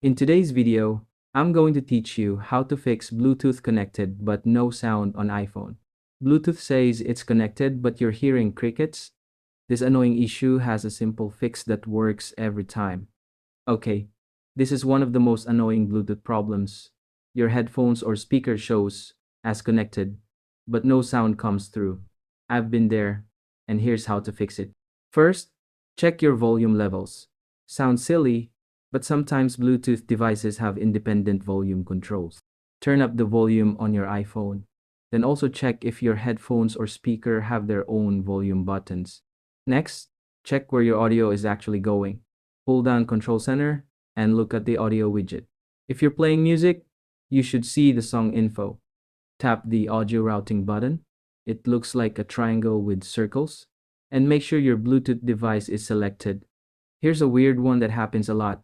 In today's video, I'm going to teach you how to fix Bluetooth connected but no sound on iPhone. Bluetooth says it's connected but you're hearing crickets. This annoying issue has a simple fix that works every time. Okay, this is one of the most annoying Bluetooth problems. Your headphones or speaker shows as connected, but no sound comes through. I've been there, and here's how to fix it. First, check your volume levels. Sounds silly, but sometimes Bluetooth devices have independent volume controls. Turn up the volume on your iPhone. Then also check if your headphones or speaker have their own volume buttons. Next, check where your audio is actually going. Pull down Control Center and look at the audio widget. If you're playing music, you should see the song info. Tap the audio routing button. It looks like a triangle with circles. And make sure your Bluetooth device is selected. Here's a weird one that happens a lot.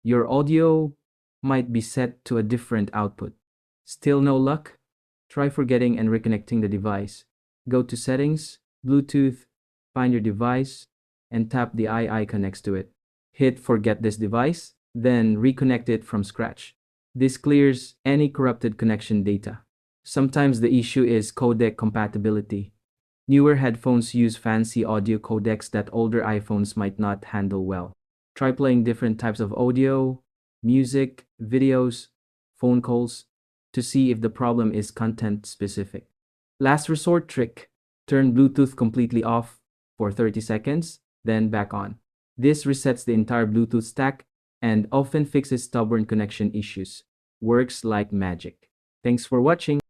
Your audio might be set to a different output. Still no luck? Try forgetting and reconnecting the device. Go to Settings, Bluetooth, find your device, and tap the eye icon next to it. Hit Forget this device, then reconnect it from scratch. This clears any corrupted connection data. Sometimes the issue is codec compatibility. Newer headphones use fancy audio codecs that older iPhones might not handle well. Try playing different types of audio, music, videos, phone calls to see if the problem is content specific. Last resort trick, turn Bluetooth completely off for 30 seconds, then back on. This resets the entire Bluetooth stack and often fixes stubborn connection issues. Works like magic. Thanks for watching.